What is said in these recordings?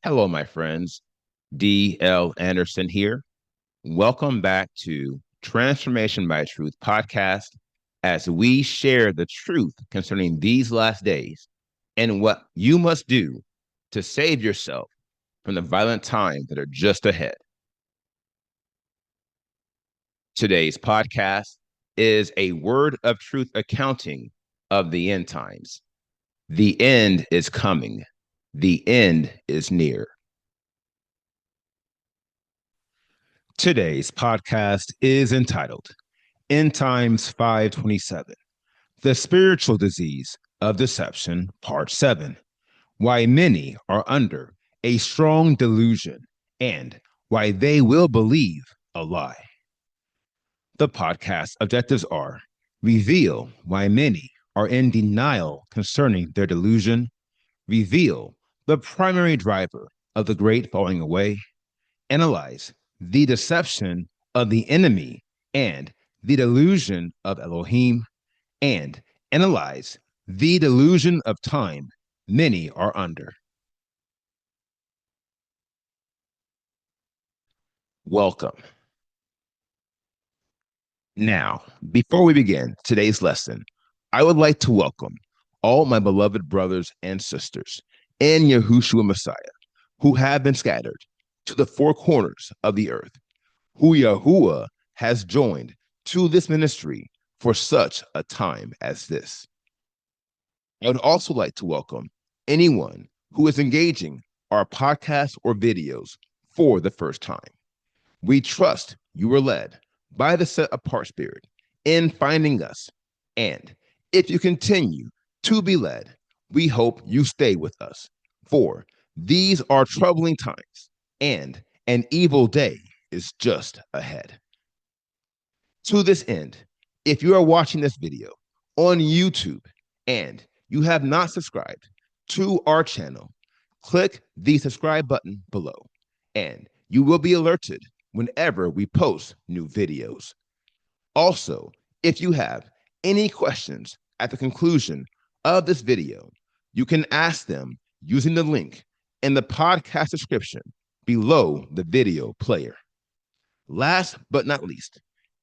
Hello, my friends. D.L. Anderson here. Welcome back to Transformation by Truth podcast as we share the truth concerning these last days and what you must do to save yourself from the violent times that are just ahead. Today's podcast is a word of truth accounting of the end times. The end is coming. The end is near. Today's podcast is entitled End Times 527, The Spiritual Disease of Deception, Part 7, Why Many Are Under a Strong Delusion and Why They Will Believe a Lie. The podcast objectives are reveal why many are in denial concerning their delusion, reveal the primary driver of the great falling away, analyze the deception of the enemy and the delusion of Elohim, and analyze the delusion of time many are under. Welcome. Now, before we begin today's lesson, I would like to welcome all my beloved brothers and sisters in Yahushua Messiah who have been scattered to the four corners of the earth, who Yahuwah has joined to this ministry for such a time as this. I would also like to welcome anyone who is engaging our podcast or videos for the first time. We trust you were led by the set apart spirit in finding us. And if you continue to be led, we hope you stay with us, for these are troubling times and an evil day is just ahead. To this end, if you are watching this video on YouTube and you have not subscribed to our channel, click the subscribe button below and you will be alerted whenever we post new videos. Also, if you have any questions at the conclusion of this video, you can ask them using the link in the podcast description below the video player. Last but not least,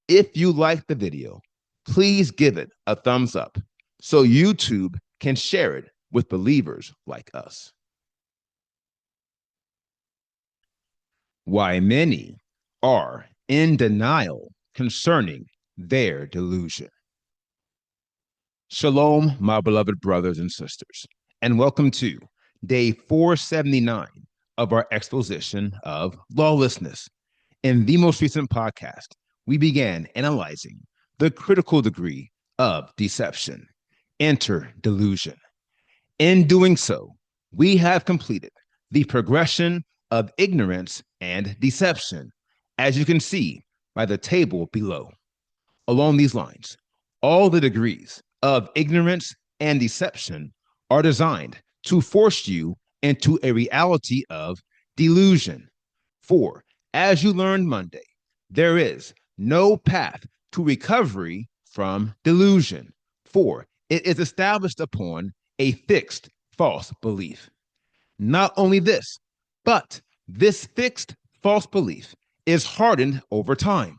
if you like the video, please give it a thumbs up so YouTube can share it with believers like us. Why many are in denial concerning their delusion. Shalom, my beloved brothers and sisters, and welcome to day 479 of our exposition of lawlessness. In the most recent podcast, we began analyzing the critical degree of deception, enter delusion. In doing so, we have completed the progression of ignorance and deception, as you can see by the table below. Along these lines, all the degrees of ignorance and deception are designed to force you into a reality of delusion. For, as you learned Monday, there is no path to recovery from delusion, for it is established upon a fixed false belief. Not only this, but this fixed false belief is hardened over time,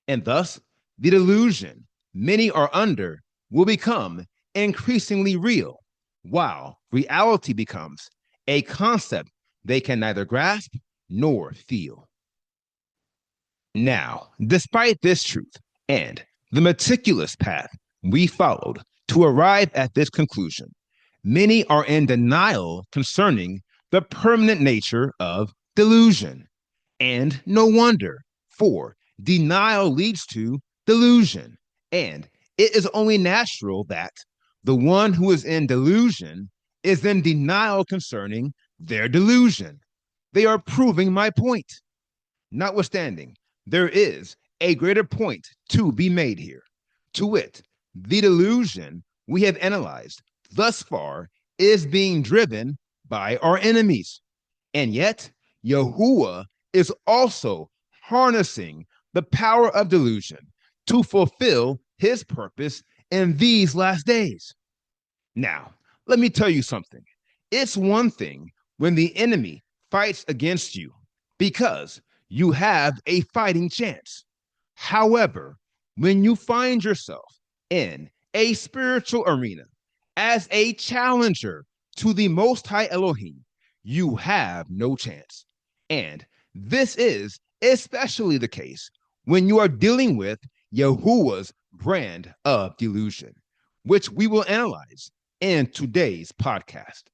and thus the delusion many are under will become increasingly real, while reality becomes a concept they can neither grasp nor feel. Now, despite this truth and the meticulous path we followed to arrive at this conclusion, many are in denial concerning the permanent nature of delusion. And no wonder, for denial leads to delusion. And it is only natural that the one who is in delusion is in denial concerning their delusion. They are proving my point. Notwithstanding, there is a greater point to be made here. To wit, the delusion we have analyzed thus far is being driven by our enemies. And yet, Yahuwah is also harnessing the power of delusion to fulfill his purpose in these last days. Now, let me tell you something. It's one thing when the enemy fights against you because you have a fighting chance. However, when you find yourself in a spiritual arena as a challenger to the Most High Elohim, you have no chance. And this is especially the case when you are dealing with Yahuwah's brand of delusion, which we will analyze in today's podcast.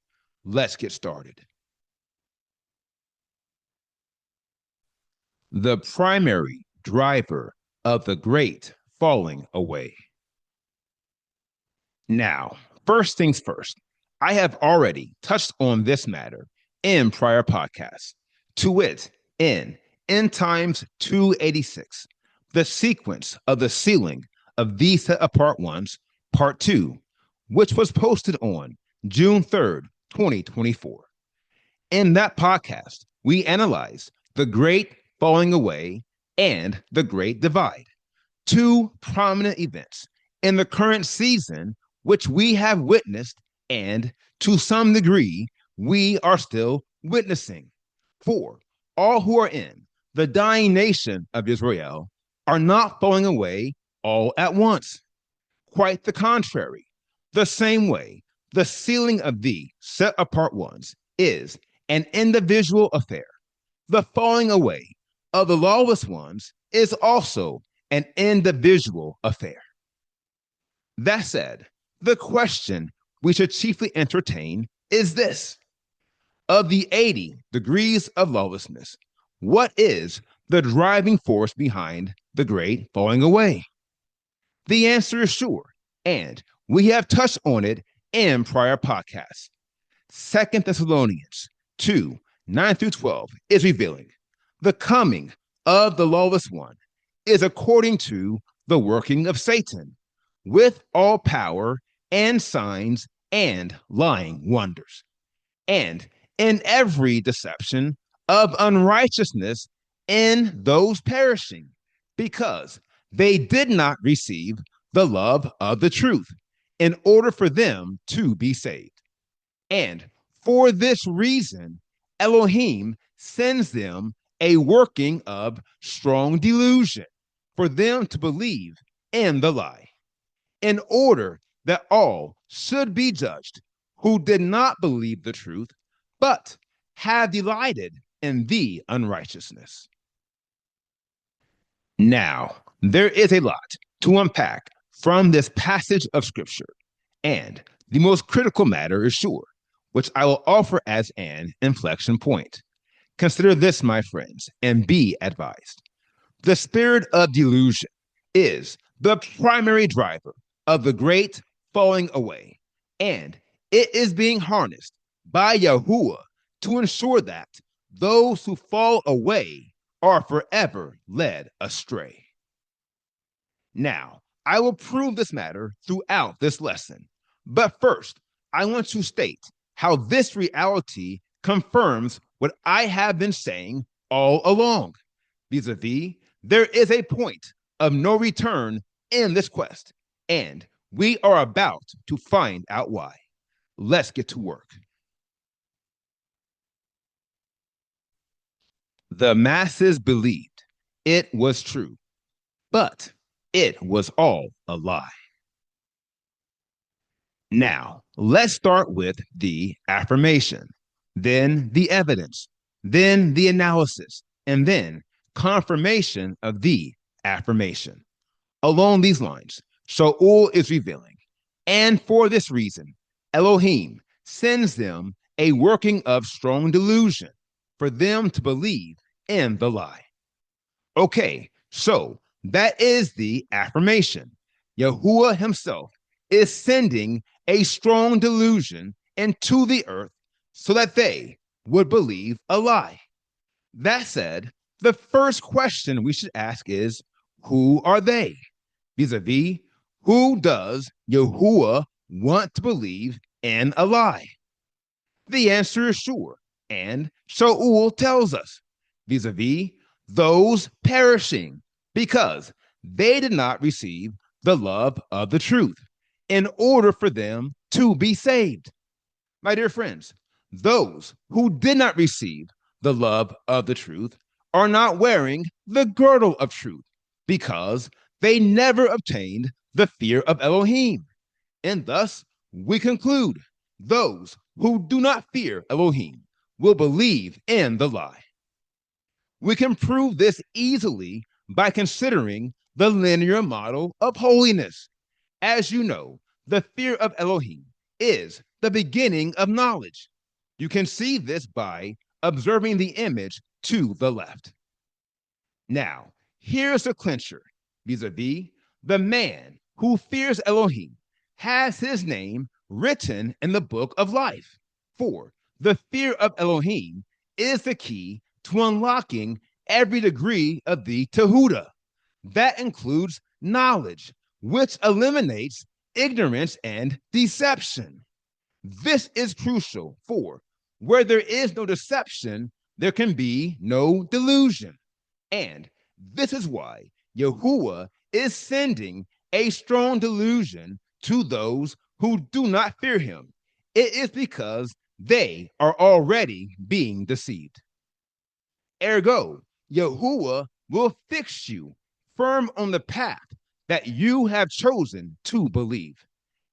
Let's get started. The primary driver of the great falling away. Now, first things first, I have already touched on this matter in prior podcasts, to wit, in End Times 286, the sequence of the sealing of these set apart ones, part 2, which was posted on June 3rd, 2024. In that podcast, we analyzed the great falling away and the great divide, two prominent events in the current season which we have witnessed and to some degree we are still witnessing. For all who are in the dying nation of Israel are not falling away all at once. Quite the contrary. The same way the sealing of the set apart ones is an individual affair, the falling away of the lawless ones is also an individual affair. That said, the question we should chiefly entertain is this. Of the 80 degrees of lawlessness, what is the driving force behind the great falling away? The answer is sure, and we have touched on it in prior podcasts. 2 Thessalonians 2, 9 through 12 is revealing the coming of the lawless one is according to the working of Satan, with all power and signs and lying wonders, and in every deception of unrighteousness in those perishing, because they did not receive the love of the truth in order for them to be saved. And for this reason, Elohim sends them a working of strong delusion for them to believe in the lie, in order that all should be judged who did not believe the truth, but have delighted in the unrighteousness. Now, there is a lot to unpack from this passage of Scripture, and the most critical matter is sure, which I will offer as an inflection point. Consider this, my friends, and be advised. The spirit of delusion is the primary driver of the great falling away, and it is being harnessed by Yahuwah to ensure that those who fall away are forever led astray. Now, I will prove this matter throughout this lesson, but first, I want to state how this reality confirms what I have been saying all along. Vis-a-vis, there is a point of no return in this quest, and we are about to find out why. Let's get to work. The masses believed it was true, but it was all a lie. Now, let's start with the affirmation, then the evidence, then the analysis, and then confirmation of the affirmation. Along these lines, Shaul is revealing, and for this reason, Elohim sends them a working of strong delusion for them to believe in the lie. Okay, so that is the affirmation. Yahuwah himself is sending a strong delusion into the earth so that they would believe a lie. That said, the first question we should ask is, who are they? Vis-a-vis, who does Yahuwah want to believe in a lie? The answer is sure, and Shaul tells us, vis-a-vis, those perishing, because they did not receive the love of the truth in order for them to be saved. My dear friends, those who did not receive the love of the truth, are not wearing the girdle of truth because they never obtained the fear of Elohim. And thus we conclude those who do not fear Elohim will believe in the lie. We can prove this easily by considering the linear model of holiness. As you know, the fear of Elohim is the beginning of knowledge. You can see this by observing the image to the left. Now, here's the clincher vis-a-vis the man who fears Elohim has his name written in the book of life. For the fear of Elohim is the key to unlocking every degree of the Tehuda. That includes knowledge, which eliminates ignorance and deception. This is crucial, for where there is no deception, there can be no delusion. And this is why Yahuwah is sending a strong delusion to those who do not fear him. It is because they are already being deceived. Ergo, Yahuwah will fix you firm on the path that you have chosen to believe.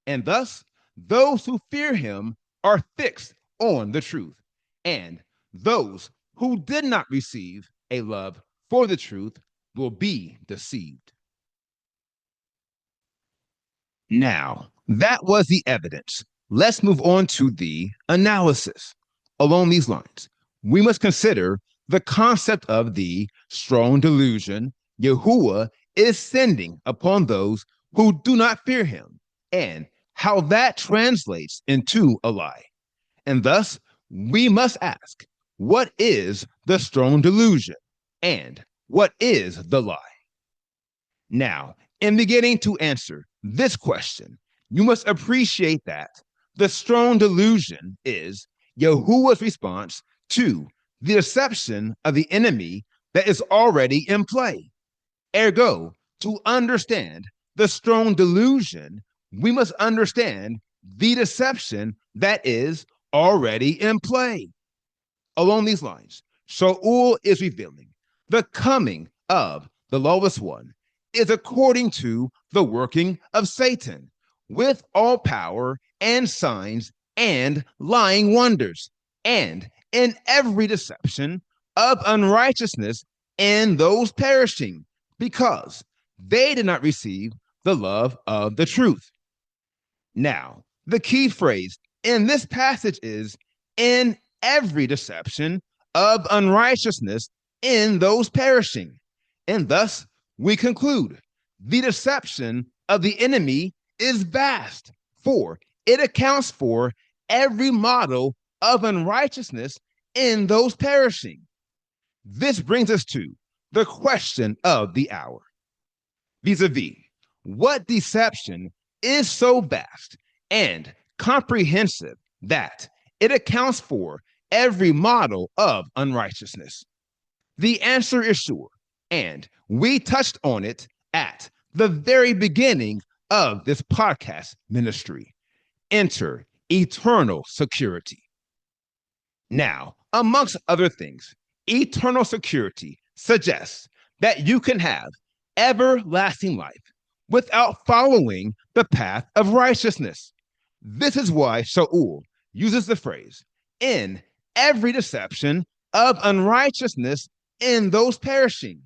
And thus, those who fear him are fixed on the truth. And those who did not receive a love for the truth will be deceived. Now, that was the evidence. Let's move on to the analysis. Along these lines, we must consider the concept of the strong delusion Yahuwah is sending upon those who do not fear him, and how that translates into a lie. And thus, we must ask, what is the strong delusion, and what is the lie? Now, in beginning to answer this question, you must appreciate that the strong delusion is Yahuwah's response to the deception of the enemy that is already in play. Ergo, to understand the strong delusion, we must understand the deception that is already in play. Along these lines, Shaul is revealing the coming of the lawless one is according to the working of Satan, with all power and signs and lying wonders, and in every deception of unrighteousness in those perishing, because they did not receive the love of the truth. Now, the key phrase in this passage is in every deception of unrighteousness in those perishing. And thus, we conclude the deception of the enemy is vast, for it accounts for every model of unrighteousness in those perishing. This brings us to the question of the hour. Vis-a-vis, what deception is so vast and comprehensive that it accounts for every model of unrighteousness? The answer is sure, and we touched on it at the very beginning of this podcast ministry. Enter eternal security. Now, amongst other things, eternal security suggests that you can have everlasting life without following the path of righteousness. This is why Shaul uses the phrase, in every deception of unrighteousness in those perishing.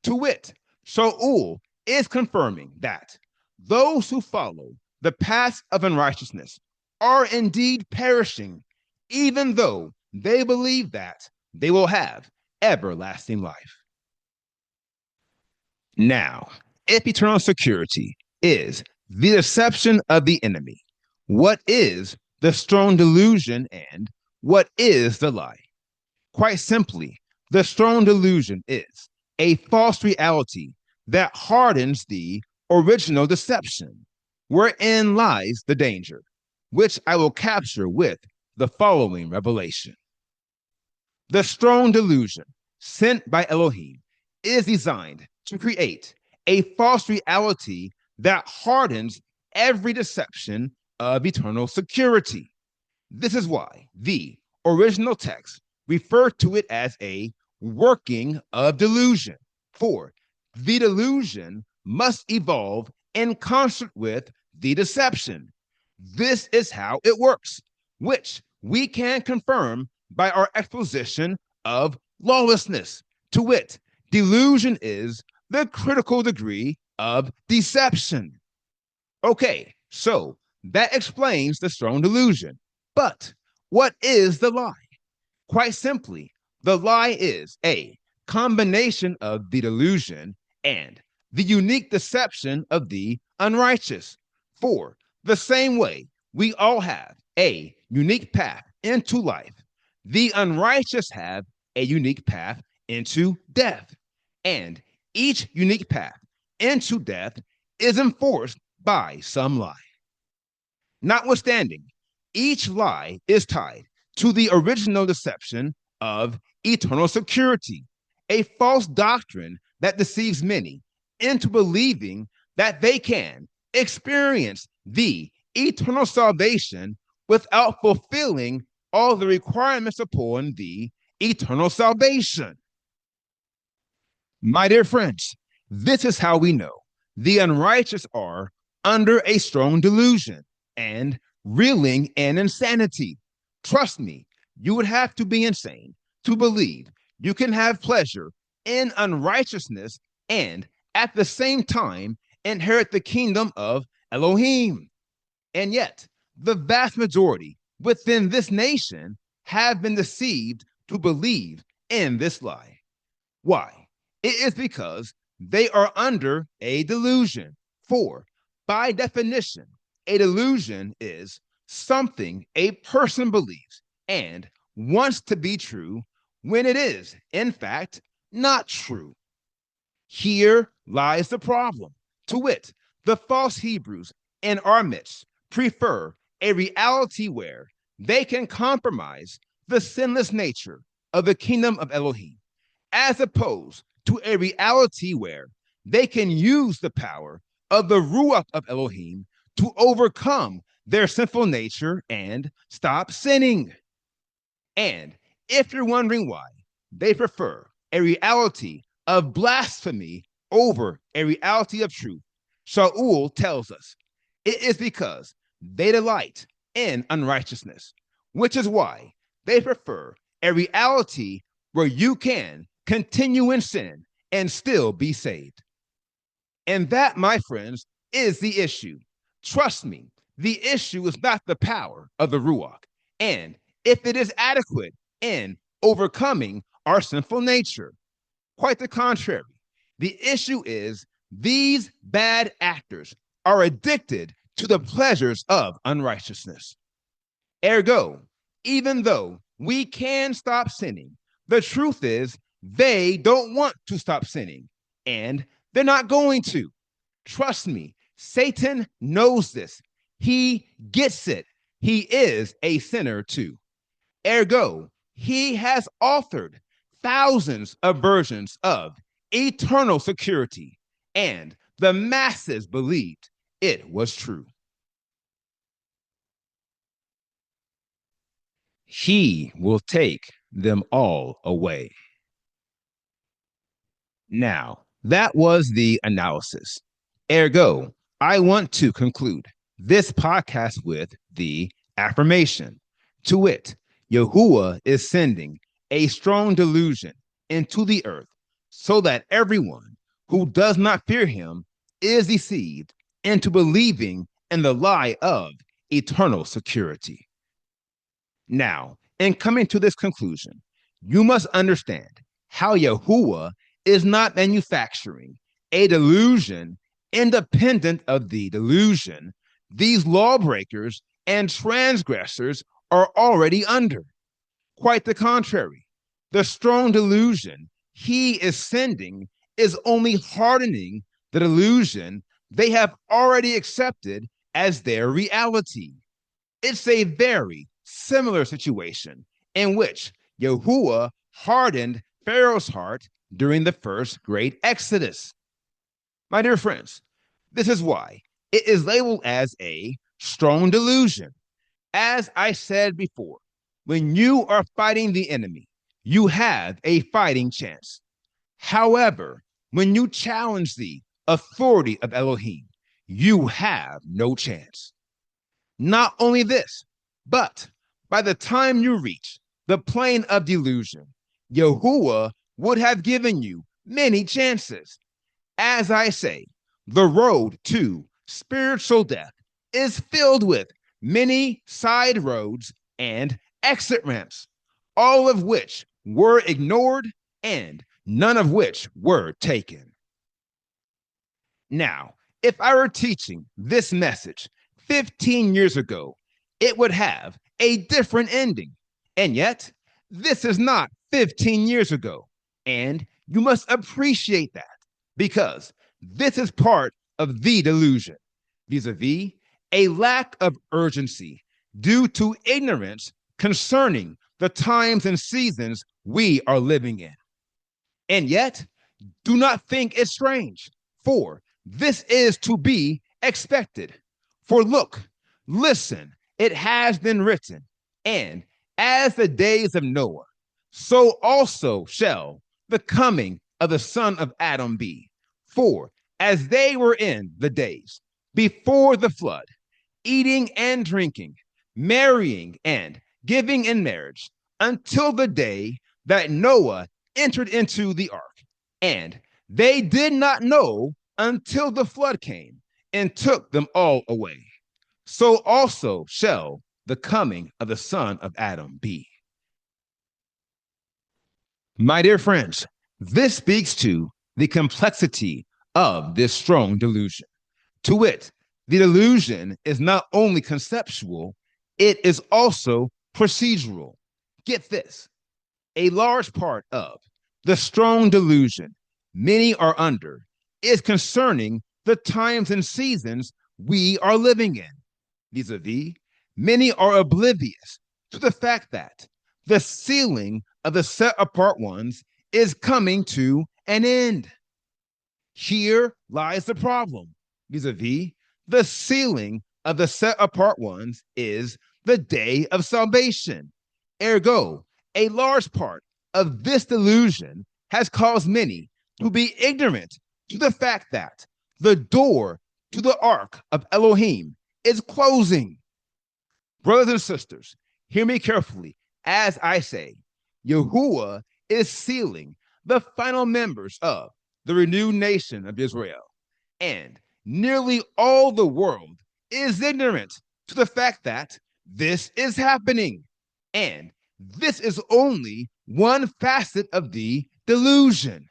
To wit, Shaul is confirming that those who follow the path of unrighteousness are indeed perishing, even though they believe that they will have everlasting life. Now, if eternal security is the deception of the enemy, what is the strong delusion and what is the lie? Quite simply, the strong delusion is a false reality that hardens the original deception, wherein lies the danger, which I will capture with the following revelation. The strong delusion sent by Elohim is designed to create a false reality that hardens every deception of eternal security. This is why the original text refer to it as a working of delusion. For the delusion must evolve in concert with the deception. This is how it works, which we can confirm by our exposition of lawlessness. To wit, delusion is the critical degree of deception. Okay, so that explains the strong delusion. But what is the lie? Quite simply, the lie is a combination of the delusion and the unique deception of the unrighteous. For the same way we all have a unique path into life, the unrighteous have a unique path into death. And each unique path into death is enforced by some lie. Notwithstanding, each lie is tied to the original deception of eternal security, a false doctrine that deceives many into believing that they can experience the eternal salvation without fulfilling all the requirements upon the eternal salvation. My dear friends, this is how we know the unrighteous are under a strong delusion and reeling in insanity. Trust me, you would have to be insane to believe you can have pleasure in unrighteousness and at the same time inherit the kingdom of Elohim. And yet, the vast majority within this nation have been deceived to believe in this lie. Why? It is because they are under a delusion. For, by definition, a delusion is something a person believes and wants to be true when it is, in fact, not true. Here lies the problem. To wit, the false Hebrews in our midst prefer a reality where they can compromise the sinless nature of the kingdom of Elohim, as opposed to a reality where they can use the power of the Ruach of Elohim to overcome their sinful nature and stop sinning. And if you're wondering why they prefer a reality of blasphemy over a reality of truth, Shaul tells us it is because they delight in unrighteousness, which is why they prefer a reality where you can continue in sin and still be saved. And that, my friends, is the issue. Trust me, the issue is not the power of the Ruach, and if it is adequate in overcoming our sinful nature. Quite the contrary. The issue is these bad actors are addicted to the pleasures of unrighteousness. Ergo, even though we can stop sinning, the truth is they don't want to stop sinning, and they're not going to. Trust me, Satan knows this. He gets it. He is a sinner too. Ergo, he has authored thousands of versions of eternal security, and the masses believed it was true. He will take them all away. Now, that was the analysis. Ergo, I want to conclude this podcast with the affirmation. To wit, Yahuwah is sending a strong delusion into the earth so that everyone who does not fear him is deceived into believing in the lie of eternal security. Now, in coming to this conclusion, you must understand how Yahuwah is not manufacturing a delusion independent of the delusion these lawbreakers and transgressors are already under. Quite the contrary. The strong delusion he is sending is only hardening the delusion they have already accepted as their reality. It's a very similar situation in which Yahuwah hardened Pharaoh's heart during the first great Exodus. My dear friends, this is why it is labeled as a strong delusion. As I said before, when you are fighting the enemy, you have a fighting chance. However, when you challenge the authority of Elohim, you have no chance. Not only this, but by the time you reach the plane of delusion, Yahuwah would have given you many chances. As I say, the road to spiritual death is filled with many side roads and exit ramps, all of which were ignored and none of which were taken. Now, if I were teaching this message 15 years ago, it would have a different ending. And yet, this is not 15 years ago. And you must appreciate that because this is part of the delusion, vis-a-vis a lack of urgency due to ignorance concerning the times and seasons we are living in. And yet, do not think it's strange, for this is to be expected. For look, listen, it has been written, and as the days of Noah, so also shall the coming of the Son of Adam be. For as they were in the days before the flood, eating and drinking, marrying and giving in marriage, until the day that Noah entered into the ark. And they did not know until the flood came and took them all away. So also shall the coming of the Son of Adam be. My dear friends, this speaks to the complexity of this strong delusion. To wit, the delusion is not only conceptual, it is also procedural. Get this, a large part of the strong delusion many are under is concerning the times and seasons we are living in. Vis-a-vis, many are oblivious to the fact that the sealing of the set apart ones is coming to an end. Here lies the problem. Vis-a-vis, the sealing of the set apart ones is the day of salvation. Ergo, a large part of this delusion has caused many to be ignorant to the fact that the door to the ark of Elohim is closing. Brothers and sisters, hear me carefully as I say, Yahuwah is sealing the final members of the renewed nation of Israel, and nearly all the world is ignorant to the fact that this is happening. And this is only one facet of the delusion.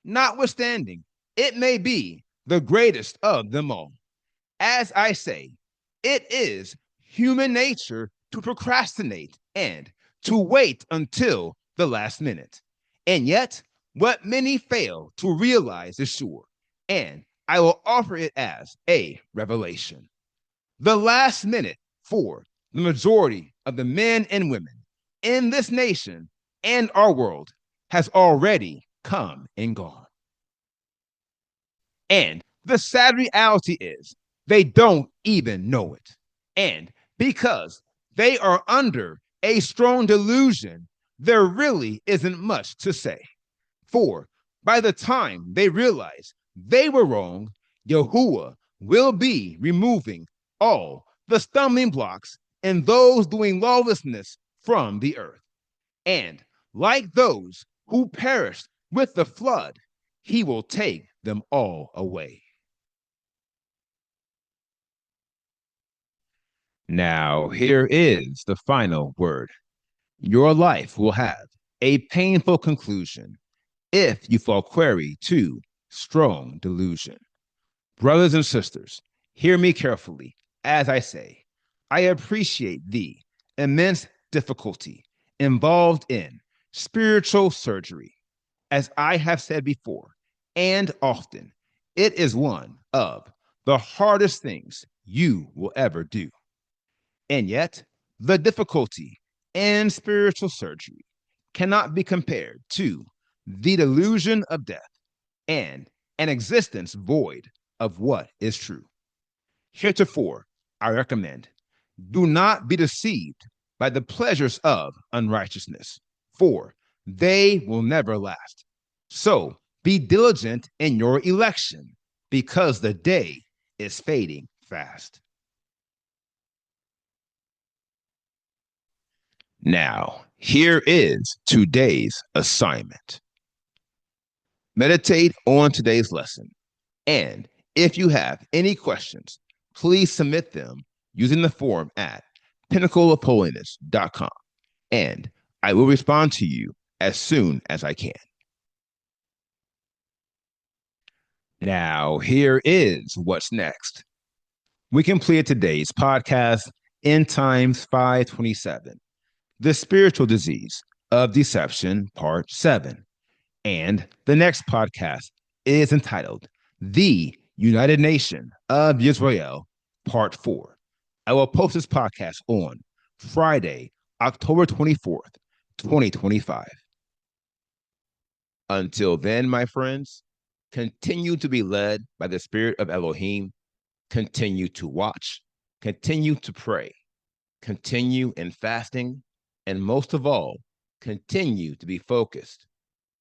Notwithstanding, it may be the greatest of them all. As I say, it is human nature to procrastinate and to wait until the last minute. And yet, what many fail to realize is sure, and I will offer it as a revelation. The last minute for the majority of the men and women in this nation and our world has already come and gone. And the sad reality is they don't even know it. And because they are under a strong delusion, there really isn't much to say. For by the time they realize they were wrong, Yahuwah will be removing all the stumbling blocks and those doing lawlessness from the earth. And like those who perished with the flood, he will take them all away. Now, here is the final word. Your life will have a painful conclusion if you fall quarry to strong delusion. Brothers and sisters, hear me carefully as I say, I appreciate the immense difficulty involved in spiritual surgery. As I have said before, and often, it is one of the hardest things you will ever do. And yet, the difficulty in spiritual surgery cannot be compared to the delusion of death and an existence void of what is true. Heretofore, I recommend, do not be deceived by the pleasures of unrighteousness. for they will never last. So be diligent in your election, because the day is fading fast. Now, here is today's assignment. Meditate on today's lesson. And if you have any questions, please submit them using the form at pinnacleofholiness.com. And I will respond to you as soon as I can. Now, here is what's next. We completed today's podcast, End Times 527, The Spiritual Disease of Deception, Part 7. And the next podcast is entitled The United Nation of Israel, Part 4. I will post this podcast on Friday, October 24th, 2025. Until then, my friends, continue to be led by the Spirit of Elohim. Continue to watch, continue to pray, continue in fasting, and most of all, continue to be focused,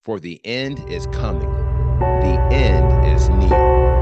for the end is coming. The end is near.